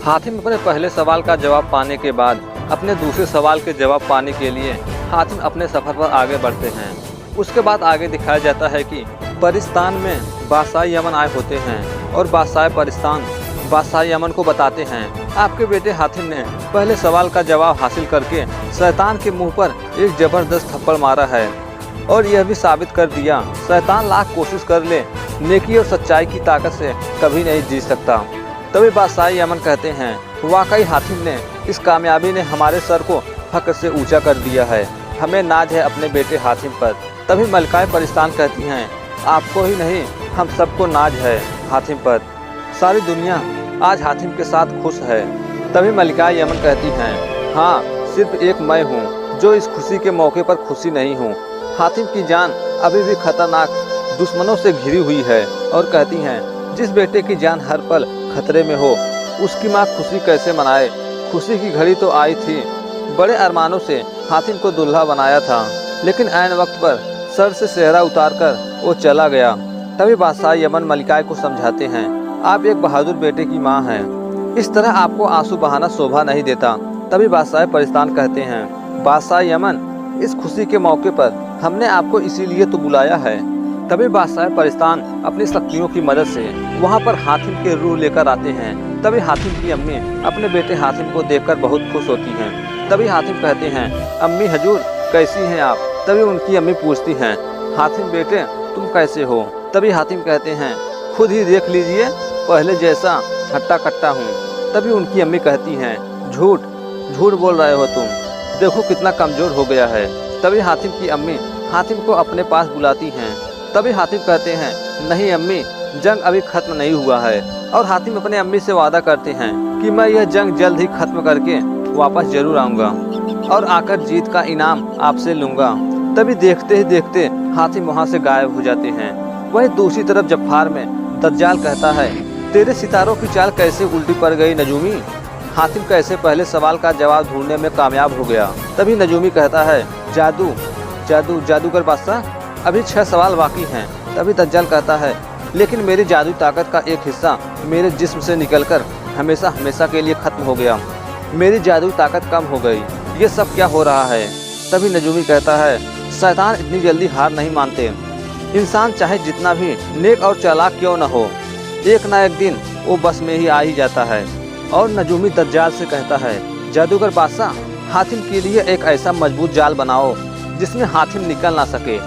हातिम अपने पहले सवाल का जवाब पाने के बाद अपने दूसरे सवाल के जवाब पाने के लिए हातिम अपने सफ़र पर आगे बढ़ते हैं। उसके बाद आगे दिखाया जाता है कि परिस्तान में बादशाह यमन आए होते हैं और बादशाह परिस्तान बादशाह यमन को बताते हैं, आपके बेटे हातिम ने पहले सवाल का जवाब हासिल करके शैतान के मुंह पर एक ज़बरदस्त थप्पड़ मारा है और यह भी साबित कर दिया शैतान लाख कोशिश कर ले नेकी और सच्चाई की ताकत से कभी नहीं जीत सकता। तभी बादशाह यमन कहते हैं, वाकई हातिम ने इस कामयाबी ने हमारे सर को फख्र से ऊंचा कर दिया है, हमें नाज है अपने बेटे हातिम पर। तभी मलकाए परिस्तान कहती हैं, आपको ही नहीं हम सबको नाज है हातिम पर, सारी दुनिया आज हातिम के साथ खुश है। तभी मलिकाए यमन कहती हैं, हाँ सिर्फ एक मैं हूँ जो इस खुशी के मौके पर खुशी नहीं हूँ। हातिम की जान अभी भी खतरनाक दुश्मनों से घिरी हुई है और कहती हैं, जिस बेटे की जान हर पल खतरे में हो उसकी माँ खुशी कैसे मनाए। खुशी की घड़ी तो आई थी, बड़े अरमानों से हातिम को दुल्हा बनाया था, लेकिन ऐन वक्त पर सर से सेहरा उतार कर वो चला गया। तभी बादशाह यमन मलिकाए को समझाते हैं, आप एक बहादुर बेटे की माँ हैं, इस तरह आपको आंसू बहाना शोभा नहीं देता। तभी बादशाह परिस्तान कहते हैं, बादशाह यमन इस खुशी के मौके पर हमने आपको इसीलिए तो बुलाया है। तभी बादशाह परिस्तान अपनी शक्तियों की मदद से वहाँ पर हातिम के रूह लेकर आते हैं। तभी हातिम की अम्मी अपने बेटे हातिम को देखकर बहुत खुश होती हैं। तभी हातिम कहते हैं, अम्मी हजूर कैसी हैं आप। तभी उनकी अम्मी पूछती हैं, हातिम बेटे तुम कैसे हो। तभी हातिम कहते हैं, खुद ही देख लीजिए पहले जैसा हट्टा कट्टा हूँ। तभी उनकी अम्मी कहती हैं, झूठ झूठ बोल रहे हो तुम, देखो कितना कमज़ोर हो गया है। तभी हातिम की अम्मी हातिम को अपने पास बुलाती हैं। तभी हातिम कहते हैं, नहीं अम्मी जंग अभी खत्म नहीं हुआ है। और हातिम अपने अम्मी से वादा करते हैं कि मैं यह जंग जल्द ही खत्म करके वापस जरूर आऊँगा और आकर जीत का इनाम आपसे लूँगा। तभी देखते ही देखते हातिम वहाँ से गायब हो जाते हैं। वहीं दूसरी तरफ जफ़ार में दज्जाल कहता है, तेरे सितारों की चाल कैसे उल्टी पड़ गई नजूमी। हातिम कैसे पहले सवाल का जवाब ढूंढने में कामयाब हो गया। तभी नजूमी कहता है, जादू जादू जादूगर बादशाह अभी 6 सवाल बाकी हैं। तभी दज्जाल कहता है, लेकिन मेरी जादू ताकत का एक हिस्सा मेरे जिस्म से निकलकर हमेशा हमेशा के लिए खत्म हो गया, मेरी जादू ताकत कम हो गई, ये सब क्या हो रहा है। तभी नजूमी कहता है, शैतान इतनी जल्दी हार नहीं मानते, इंसान चाहे जितना भी नेक और चालाक क्यों न हो, एक ना एक दिन वो बस में ही आ ही जाता है। और नजूमी दज्जाल से कहता है, जादूगर बादशाह हातिम के लिए एक ऐसा मजबूत जाल बनाओ जिसमें हातिम निकल ना सके,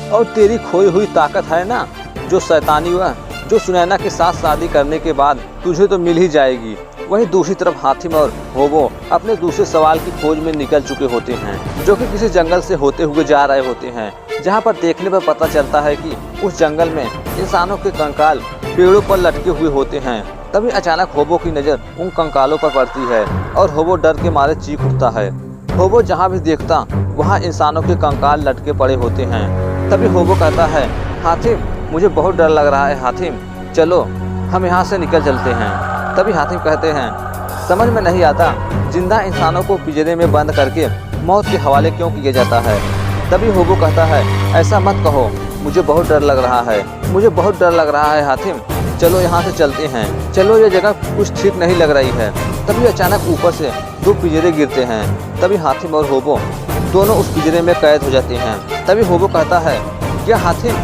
और तेरी खोई हुई ताकत है ना जो शैतानी हुआ, जो सुनैना के साथ शादी करने के बाद तुझे तो मिल ही जाएगी। वहीं दूसरी तरफ हातिम और होबो अपने दूसरे सवाल की खोज में निकल चुके होते हैं, जो कि किसी जंगल से होते हुए जा रहे होते हैं, जहां पर देखने पर पता चलता है कि उस जंगल में इंसानों के कंकाल पेड़ों पर लटके हुए होते हैं। तभी अचानक होबो की नज़र उन कंकालों पर पड़ती है और होबो डर के मारे चीख उठता है। होबो जहाँ भी देखता वहाँ इंसानों के कंकाल लटके पड़े होते हैं। तभी होबो कहता है, हातिम मुझे बहुत डर लग रहा है हातिम, चलो हम यहाँ से निकल चलते हैं। तभी हातिम कहते हैं, समझ में नहीं आता जिंदा इंसानों को पिंजरे में बंद करके मौत के हवाले क्यों किया जाता है। तभी होबो कहता है, ऐसा मत कहो, मुझे बहुत डर लग रहा है, मुझे बहुत डर लग रहा है हातिम, चलो यहाँ से चलते हैं, चलो ये जगह कुछ ठीक नहीं लग रही है। तभी अचानक ऊपर से 2 पिंजरे गिरते हैं। तभी हातिम और होबो दोनों उस पिंजरे में कैद हो जाते हैं। तभी होबो कहता है, क्या हातिम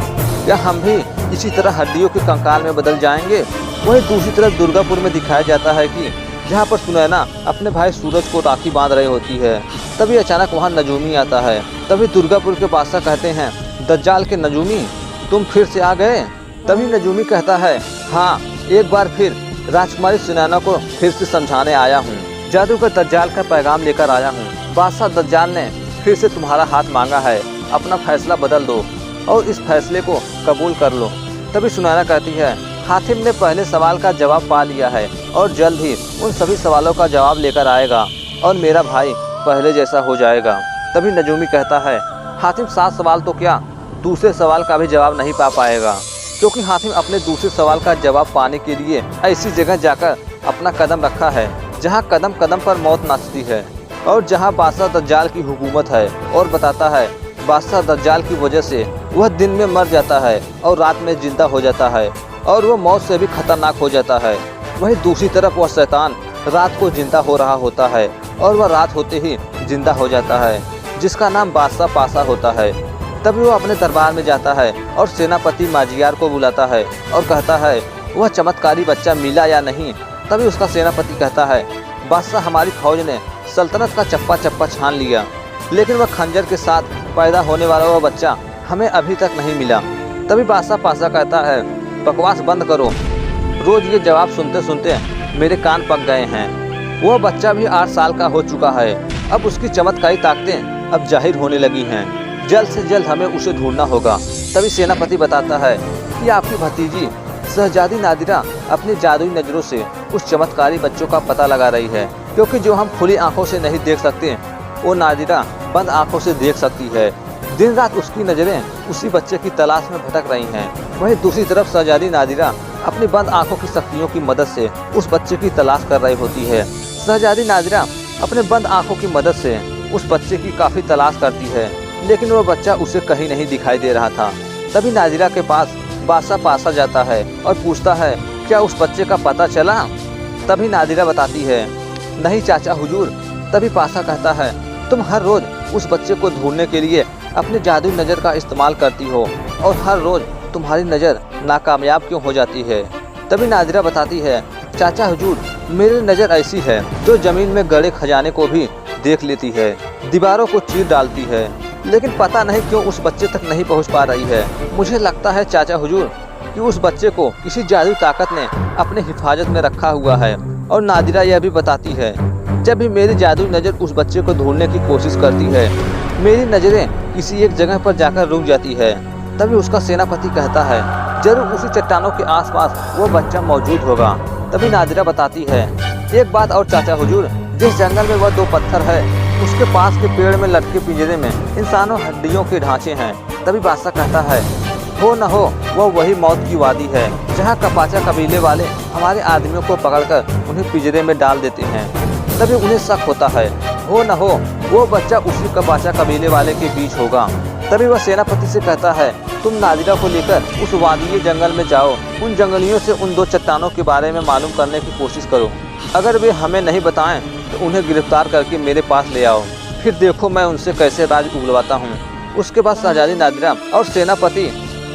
क्या हम भी इसी तरह हड्डियों के कंकाल में बदल जाएंगे। वहीं दूसरी तरफ दुर्गापुर में दिखाया जाता है कि जहाँ पर सुनैना अपने भाई सूरज को राखी बांध रही होती है। तभी अचानक वहाँ नजूमी आता है। तभी दुर्गापुर के बादशाह कहते हैं, दज्जाल के नजूमी तुम फिर से आ गए। तभी नजूमी कहता है, हाँ एक बार फिर राजकुमारी सुनैना को फिर से समझाने आया हूँ, जादूगर दज्जाल का पैगाम लेकर आया हूँ। बादशाह दज्जाल ने फिर से तुम्हारा हाथ मांगा है, अपना फैसला बदल दो और इस फैसले को कबूल कर लो। तभी सुनैना कहती है, हातिम ने पहले सवाल का जवाब पा लिया है और जल्द ही उन सभी सवालों का जवाब लेकर आएगा और मेरा भाई पहले जैसा हो जाएगा। तभी नजूमी कहता है, हातिम 7 सवाल तो क्या दूसरे सवाल का भी जवाब नहीं पा पाएगा, क्योंकि हातिम अपने दूसरे सवाल का जवाब पाने के लिए ऐसी जगह जाकर अपना कदम रखा है जहाँ कदम कदम पर मौत नाचती है और जहाँ बादशाह दज्जाल की हुकूमत है। और बताता है, बादशाह दज्जाल की वजह से वह दिन में मर जाता है और रात में जिंदा हो जाता है और वह मौत से भी खतरनाक हो जाता है। वहीं दूसरी तरफ वह शैतान रात को जिंदा हो रहा होता है और वह रात होते ही जिंदा हो जाता है, जिसका नाम बादशाह पासा होता है। तभी वो अपने दरबार में जाता है और सेनापति माजियार को बुलाता है और कहता है वह चमत्कारी बच्चा मिला या नहीं। तभी उसका सेनापति कहता है बादशाह, हमारी फौज ने सल्तनत का चप्पा चप्पा छान लिया, लेकिन वह खंजर के साथ पैदा होने वाला वह बच्चा हमें अभी तक नहीं मिला। तभी बादशाह पासा कहता है बकवास बंद करो, रोज ये जवाब सुनते सुनते मेरे कान पक गए हैं। वह बच्चा भी 8 साल का हो चुका है, अब उसकी चमत्कारी ताकतें अब जाहिर होने लगी हैं, जल्द से जल्द हमें उसे ढूंढना होगा। तभी सेनापति बताता है कि आपकी भतीजी शहजादी नादिरा अपनी जादुई नज़रों से उस चमत्कारी बच्चों का पता लगा रही है, क्योंकि जो हम खुली आंखों से नहीं देख सकते वो नादिरा बंद आंखों से देख सकती है। दिन रात उसकी नज़रें उसी बच्चे की तलाश में भटक रही हैं। वहीं दूसरी तरफ शहजादी नादिरा अपनी बंद आंखों की शक्तियों की मदद से उस बच्चे की तलाश कर रही होती है। शहजादी नादिरा अपने बंद आंखों की मदद से उस बच्चे की काफ़ी तलाश करती है, लेकिन वह बच्चा उसे कहीं नहीं दिखाई दे रहा था। तभी नादिरा के पास बादशाह पासा जाता है और पूछता है क्या उस बच्चे का पता चला। तभी नादिरा बताती है नहीं चाचा हुजूर। तभी पासा कहता है तुम हर रोज उस बच्चे को ढूंढने के लिए अपनी जादुई नज़र का इस्तेमाल करती हो और हर रोज तुम्हारी नज़र नाकामयाब क्यों हो जाती है। तभी नादिरा बताती है चाचा हुजूर, मेरी नज़र ऐसी है जो ज़मीन में गड़े खजाने को भी देख लेती है, दीवारों को चीर डालती है, लेकिन पता नहीं क्यों उस बच्चे तक नहीं पहुंच पा रही है। मुझे लगता है चाचा हुजूर कि उस बच्चे को किसी जादुई ताकत ने अपने हिफाजत में रखा हुआ है। और नादिरा यह भी बताती है जब भी मेरी जादुई नज़र उस बच्चे को ढूंढने की कोशिश करती है, मेरी नज़रें किसी एक जगह पर जाकर रुक जाती है। तभी उसका सेनापति कहता है जरूर उसी चट्टानों के आसपास वो बच्चा मौजूद होगा। तभी नादिरा बताती है एक बात और चाचा हुजूर, जिस जंगल में वह 2 पत्थर है उसके पास के पेड़ में लटके पिंजरे में इंसानों हड्डियों के ढांचे हैं। तभी बादशाह कहता है हो न हो वह वही मौत की वादी है जहाँ कपाचा कबीले वाले हमारे आदमियों को पकड़कर उन्हें पिंजरे में डाल देते हैं। तभी उन्हें शक होता है हो न हो वो बच्चा उसी कपाचा कबीले वाले के बीच होगा। तभी वह सेनापति से कहता है तुम नादिरा को लेकर उस वादी जंगल में जाओ, उन जंगलियों से उन 2 चट्टानों के बारे में मालूम करने की कोशिश करो। अगर वे हमें नहीं बताएं तो उन्हें गिरफ्तार करके मेरे पास ले आओ, फिर देखो मैं उनसे कैसे राज उगलवाता हूँ। उसके बाद शहजादी नादिरा और सेनापति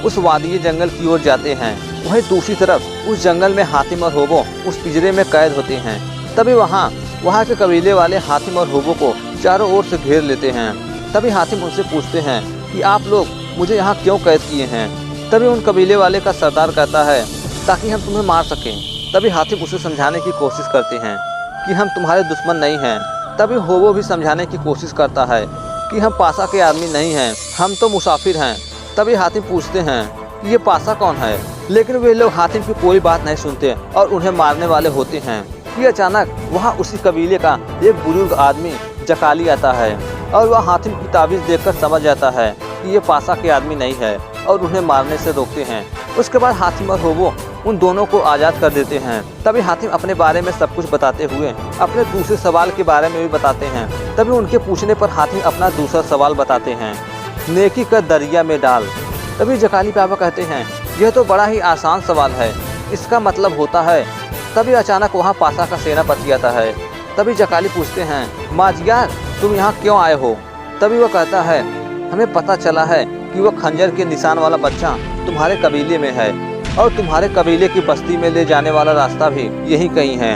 उस वादी जंगल की ओर जाते हैं। वहीं दूसरी तरफ उस जंगल में हातिम और होबो उस पिंजरे में कैद होते हैं। तभी वहाँ के कबीले वाले हातिम और होबो को चारों ओर से घेर लेते हैं। तभी हातिम उनसे पूछते हैं कि आप लोग मुझे यहाँ क्यों कैद किए हैं। तभी उन कबीले वाले का सरदार कहता है ताकि हम तुम्हें मार सकें। तभी हातिम उसे समझाने की कोशिश करते हैं कि हम तुम्हारे दुश्मन नहीं हैं। तभी होबो भी समझाने की कोशिश करता है कि हम पासा के आदमी नहीं हैं, हम तो मुसाफिर हैं। तभी हातिम पूछते हैं कि ये पासा कौन है, लेकिन वे लोग हातिम की कोई बात नहीं सुनते और उन्हें मारने वाले होते हैं कि अचानक वहाँ उसी कबीले का एक बुजुर्ग आदमी जकाली आता है और वह हातिम की ताबीज़ देखकर समझ जाता है कि ये पासा के आदमी नहीं है और उन्हें मारने से रोकते हैं। उसके बाद हातिम और होबो उन दोनों को आज़ाद कर देते हैं। तभी हातिम अपने बारे में सब कुछ बताते हुए अपने दूसरे सवाल के बारे में भी बताते हैं। तभी उनके पूछने पर हातिम अपना दूसरा सवाल बताते हैं, नेकी का दरिया में डाल। तभी जकाली बाबा कहते हैं यह तो बड़ा ही आसान सवाल है, इसका मतलब होता है। तभी अचानक वहाँ पासा का सेनापति आता है। तभी जकाली पूछते हैं माजियार तुम यहाँ क्यों आए हो। तभी वह कहता है हमें पता चला है कि वह खंजर के निशान वाला बच्चा तुम्हारे कबीले में है और तुम्हारे कबीले की बस्ती में ले जाने वाला रास्ता भी यही कहीं है,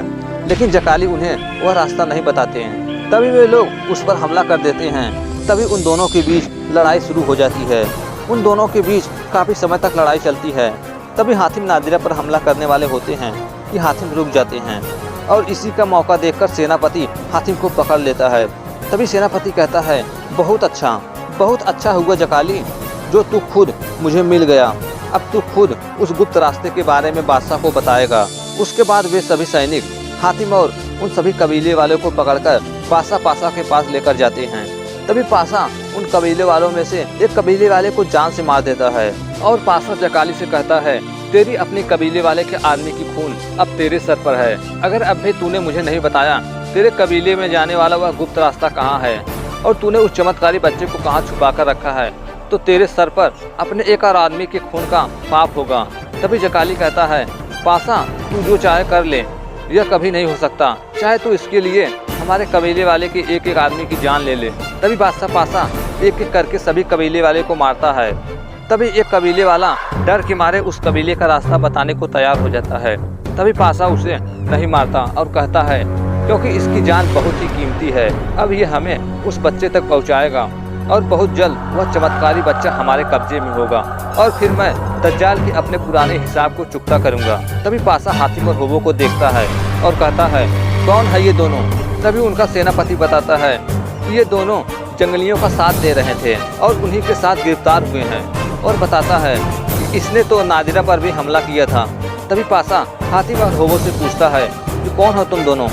लेकिन जकाली उन्हें वह रास्ता नहीं बताते हैं। तभी वे लोग उस पर हमला कर देते हैं। तभी उन दोनों के बीच लड़ाई शुरू हो जाती है। उन दोनों के बीच काफ़ी समय तक लड़ाई चलती है। तभी हातिम नादिरा पर हमला करने वाले होते हैं कि हातिम रुक जाते हैं और इसी का मौका देखकर सेनापति हातिम को पकड़ लेता है। तभी सेनापति कहता है बहुत अच्छा हुआ जकाली जो तू खुद मुझे मिल गया। अब तू खुद उस गुप्त रास्ते के बारे में बादशाह को बताएगा। उसके बाद वे सभी सैनिक हातिम और उन सभी कबीले वालों को पकड़कर पासा के पास लेकर जाते हैं। तभी पासा उन कबीले वालों में से एक कबीले वाले को जान से मार देता है और पासा जकाली से कहता है तेरी अपनी कबीले वाले के आदमी की खून अब तेरे सर पर है। अगर अब भी तूने मुझे नहीं बताया तेरे कबीले में जाने वाला वह गुप्त रास्ता कहाँ है और तूने उस चमत्कारी बच्चे को कहाँ छुपा कर रखा है, तो तेरे सर पर अपने एक और आदमी के खून का पाप होगा। तभी जकाली कहता है पासा तू जो चाहे कर ले, यह कभी नहीं हो सकता। चाहे तो इसके लिए हमारे कबीले वाले के एक एक आदमी की जान ले ले। तभी बादशाह पासा एक एक करके सभी कबीले वाले को मारता है। तभी एक कबीले वाला डर के मारे उस कबीले का रास्ता बताने को तैयार हो जाता है। तभी पासा उसे नहीं मारता और कहता है क्योंकि इसकी जान बहुत ही कीमती है, अब ये हमें उस बच्चे तक पहुंचाएगा और बहुत जल्द वह चमत्कारी बच्चा हमारे कब्जे में होगा और फिर मैं दज्जाल के अपने पुराने हिसाब को चुकता करूंगा। तभी पासा हातिम और होबो को देखता है और कहता है कौन है ये दोनों। तभी उनका सेनापति बताता है कि ये दोनों जंगलियों का साथ दे रहे थे और उन्हीं के साथ गिरफ्तार हुए हैं, और बताता है कि इसने तो नादिरा पर भी हमला किया था। तभी पासा हातिम और होबो से पूछता है कि कौन हो तुम दोनों।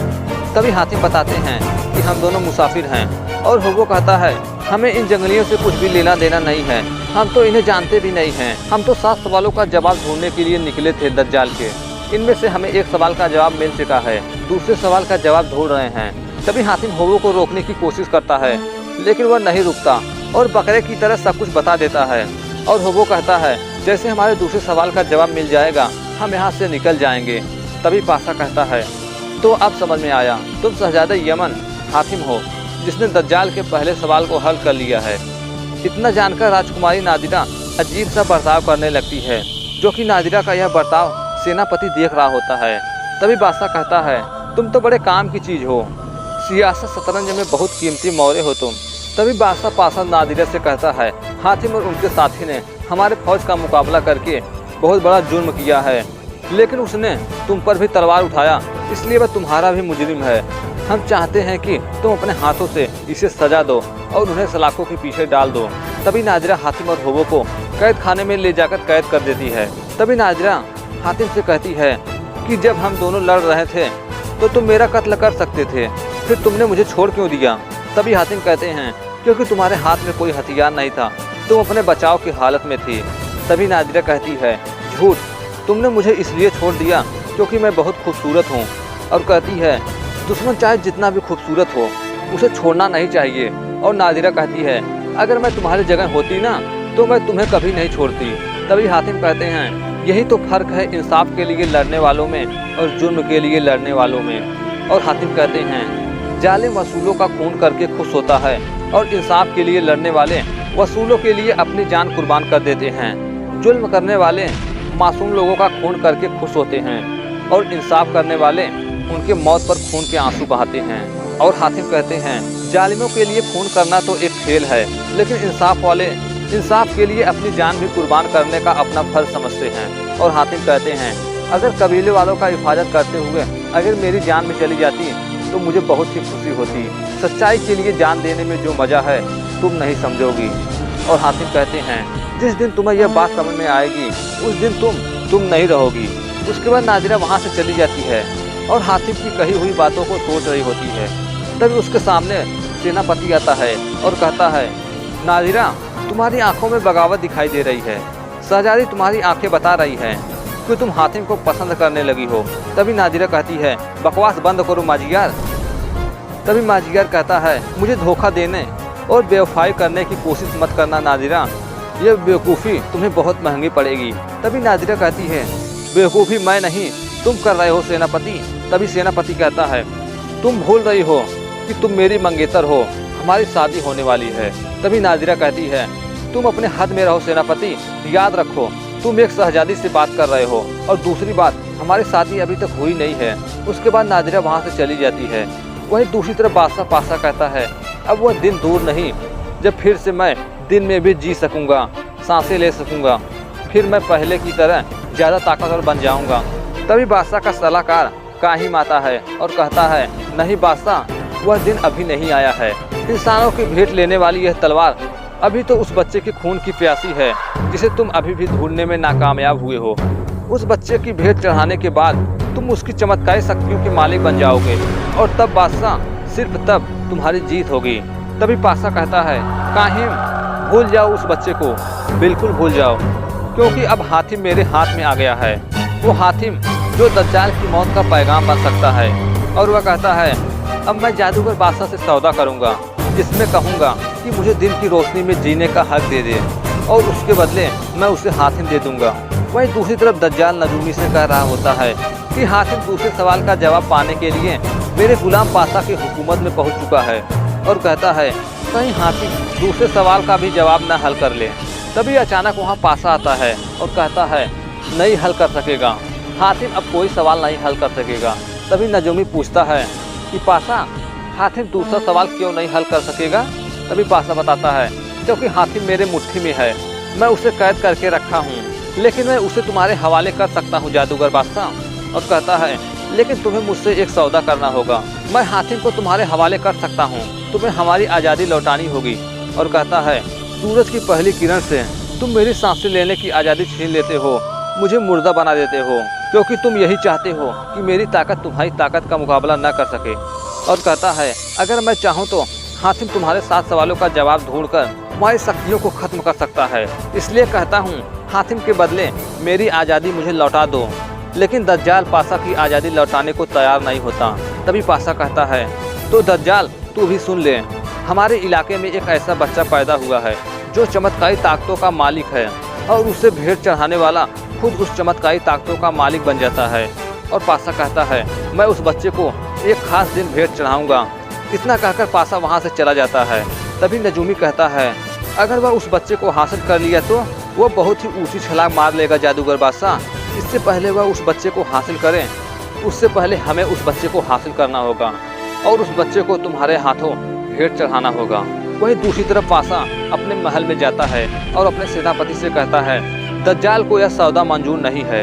तभी हातिम बताते हैं कि हम दोनों मुसाफिर हैं, और होबो कहता है हमें इन जंगलियों से कुछ भी लेना देना नहीं है, हम तो इन्हें जानते भी नहीं हैं। हम तो 7 सवालों का जवाब ढूंढने के लिए निकले थे दज्जाल के। इनमें से हमें एक सवाल का जवाब मिल चुका है, दूसरे सवाल का जवाब ढूंढ रहे हैं। तभी हातिम होबो को रोकने की कोशिश करता है, लेकिन वह नहीं रुकता और बकरे की तरह सब कुछ बता देता है। और होबो कहता है जैसे हमारे दूसरे सवाल का जवाब मिल जाएगा हम यहाँ से निकल जाएंगे। तभी पासा कहता है तो अब समझ में आया, तुम शहजादा यमन हातिम हो जिसने दज्जाल के पहले सवाल को हल कर लिया है। इतना जानकर राजकुमारी नादिरा अजीब सा बर्ताव करने लगती है, जो कि नादिरा का यह बर्ताव सेनापति देख रहा होता है। तभी बादशाह कहता है तुम तो बड़े काम की चीज़ हो, सियासत शतरंज में बहुत कीमती मोहरे हो तुम। तभी बादशाह पासा नादिरा से कहता है हातिम और उनके साथी ने हमारे फौज का मुकाबला करके बहुत बड़ा जुर्म किया है, लेकिन उसने तुम पर भी तलवार उठाया, इसलिए वह तुम्हारा भी मुजरिम है। हम चाहते हैं कि तुम अपने हाथों से इसे सजा दो और उन्हें सलाखों के पीछे डाल दो। तभी नादिरा हातिम और होबो को कैद खाने में ले जाकर कैद कर देती है। तभी नादिरा हातिम से कहती है कि जब हम दोनों लड़ रहे थे तो तुम मेरा कत्ल कर सकते थे, फिर तुमने मुझे छोड़ क्यों दिया। तभी हातिम कहते हैं क्योंकि तुम्हारे हाथ में कोई हथियार नहीं था, तुम अपने बचाव की हालत में थी। तभी नादिरा कहती है झूठ, तुमने मुझे इसलिए छोड़ दिया क्योंकि मैं बहुत खूबसूरत हूँ। और कहती है दुश्मन चाहे जितना भी खूबसूरत हो उसे छोड़ना नहीं चाहिए। और नादिरा कहती है अगर मैं तुम्हारी जगह होती ना तो मैं तुम्हें कभी नहीं छोड़ती। तभी हातिम कहते हैं यही तो फर्क है इंसाफ के लिए लड़ने वालों में और जुर्म के लिए लड़ने वालों में। और हातिम कहते हैं जालिम वसूलों का खून करके खुश होता है और इंसाफ के लिए लड़ने वाले वसूलों के लिए अपनी जान कुर्बान कर देते हैं। जुल्म करने वाले मासूम लोगों का खून करके खुश होते हैं और इंसाफ करने वाले उनके मौत पर खून के आंसू बहाते हैं। और हातिम कहते हैं जालिमों के लिए खून करना तो एक खेल है, लेकिन इंसाफ वाले इंसाफ के लिए अपनी जान भी कुर्बान करने का अपना फर्ज समझते हैं। और हातिम कहते हैं अगर कबीले वालों का हिफाजत करते हुए अगर मेरी जान में चली जाती तो मुझे बहुत ही खुशी होती। सच्चाई के लिए जान देने में जो मज़ा है तुम नहीं समझोगी। और हातिम कहते हैं जिस दिन तुम्हें यह बात समझ में आएगी उस दिन तुम नहीं रहोगी। उसके बाद नादिरा वहाँ से चली जाती है और हातिम की कही हुई बातों को सोच रही होती है। तभी उसके सामने सेनापति आता है और कहता है नादिरा तुम्हारी आंखों में बगावत दिखाई दे रही है, शहजादी तुम्हारी आंखें बता रही हैं कि तुम हातिम को पसंद करने लगी हो। तभी नादिरा कहती है बकवास बंद करो माजियार। तभी माजियार कहता है मुझे धोखा देने और बेवफाई करने की कोशिश मत करना नादिरा, यह बेवकूफ़ी तुम्हें बहुत महंगी पड़ेगी। तभी नादिरा कहती है बेवकूफ़ी मैं नहीं तुम कर रहे हो सेनापति। तभी सेनापति कहता है तुम भूल रही हो कि तुम मेरी मंगेतर हो, हमारी शादी होने वाली है। तभी नादिरा कहती है तुम अपने हद में रहो सेनापति, याद रखो तुम एक शहजादी से बात कर रहे हो और दूसरी बात हमारी शादी अभी तक हुई नहीं है। उसके बाद नादिरा वहाँ से चली जाती है। वहीं दूसरी तरफ बादशाह पासा कहता है अब वह दिन दूर नहीं जब फिर से मैं दिन में भी जी सकूँगा, सांसें ले सकूँगा, फिर मैं पहले की तरह ज़्यादा ताकतवर बन जाऊँगा। तभी बादशाह का सलाहकार काहिम आता है और कहता है नहीं बादशाह, वह दिन अभी नहीं आया है। इंसानों की भेंट लेने वाली यह तलवार अभी तो उस बच्चे के खून की प्यासी है जिसे तुम अभी भी ढूंढने में नाकामयाब हुए हो। उस बच्चे की भेंट चढ़ाने के बाद तुम उसकी चमत्कारी शक्तियों के मालिक बन जाओगे और तब बादशाह सिर्फ तब तुम्हारी जीत होगी। तभी पासा कहता है काहिम भूल जाओ उस बच्चे को, बिल्कुल भूल जाओ, क्योंकि अब हातिम मेरे हाथ में आ गया है। वो हातिम जो दज्जाल की मौत का पैगाम बन सकता है। और वह कहता है अब मैं जादूगर बादशाह से सौदा करूंगा, जिसमें कहूंगा कि मुझे दिन की रोशनी में जीने का हक दे दे और उसके बदले मैं उसे हातिम दे दूंगा। वहीं दूसरी तरफ दज्जाल नजूमी से कह रहा होता है कि हातिम दूसरे सवाल का जवाब पाने के लिए मेरे गुलाम पासा की हुकूमत में पहुंच चुका है और कहता है कहीं हातिम दूसरे सवाल का भी जवाब न हल कर ले। तभी अचानक वहाँ पासा आता है और कहता है नहीं हल कर सकेगा, हातिम अब कोई सवाल नहीं हल कर सकेगा। तभी नजूमी पूछता है कि पासा हातिम दूसरा सवाल क्यों नहीं हल कर सकेगा। तभी पासा बताता है क्योंकि हातिम मेरे मुट्ठी में है, मैं उसे कैद करके रखा हूँ, लेकिन मैं उसे तुम्हारे हवाले कर सकता हूँ जादूगर बादशाह। और कहता है लेकिन तुम्हें मुझसे एक सौदा करना होगा, मैं हातिम को तुम्हारे हवाले कर सकता हूँ, तुम्हें हमारी आज़ादी लौटानी होगी। और कहता है सूरज की पहली किरण से तुम मेरी सांसें लेने की आज़ादी छीन लेते हो, मुझे मुर्दा बना देते हो, क्योंकि तुम यही चाहते हो कि मेरी ताकत तुम्हारी ताकत का मुकाबला न कर सके। और कहता है अगर मैं चाहूँ तो हातिम तुम्हारे 7 सवालों का जवाब ढूंढकर तुम्हारी शक्तियों को खत्म कर सकता है, इसलिए कहता हूँ हातिम के बदले मेरी आज़ादी मुझे लौटा दो। लेकिन दज्जाल पासा की आज़ादी लौटाने को तैयार नहीं होता। तभी पासा कहता है तो दज्जाल तू भी सुन ले, हमारे इलाके में एक ऐसा बच्चा पैदा हुआ है जो चमत्कारी ताकतों का मालिक है, और उसे भेंट चढ़ाने वाला खुद उस चमत्कारी ताकतों का मालिक बन जाता है। और पासा कहता है मैं उस बच्चे को एक खास दिन भेंट चढ़ाऊंगा। इतना कहकर पासा वहां से चला जाता है। तभी नजूमी कहता है अगर वह उस बच्चे को हासिल कर लिया तो वह बहुत ही ऊंची छलांग मार लेगा जादूगर बादशाह। इससे पहले वह उस बच्चे को हासिल करे, उससे पहले हमें उस बच्चे को हासिल करना होगा और उस बच्चे को तुम्हारे हाथों भेंट चढ़ाना होगा। वहीं दूसरी तरफ पासा अपने महल में जाता है और अपने सेनापति से कहता है दज्जाल को यह सौदा मंजूर नहीं है,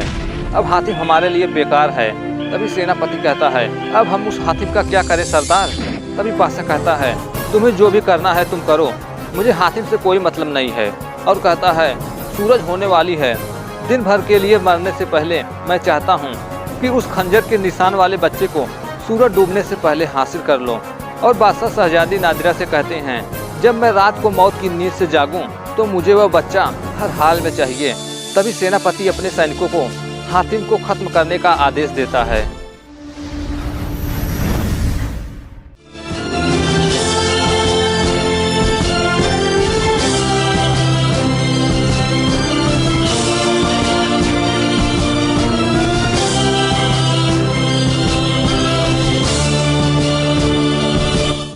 अब हातिम हमारे लिए बेकार है। तभी सेनापति कहता है अब हम उस हातिम का क्या करें सरदार। तभी पासा कहता है तुम्हें जो भी करना है तुम करो, मुझे हातिम से कोई मतलब नहीं है। और कहता है सूरज होने वाली है, दिन भर के लिए मरने से पहले मैं चाहता हूँ कि उस खंजर के निशान वाले बच्चे को सूरज डूबने से पहले हासिल कर लो। और बादशाह शहजादी नादिरा से कहते हैं जब मैं रात को मौत की नींद से जागूं तो मुझे वह बच्चा हर हाल में चाहिए। तभी सेनापति अपने सैनिकों को हातिम को खत्म करने का आदेश देता है।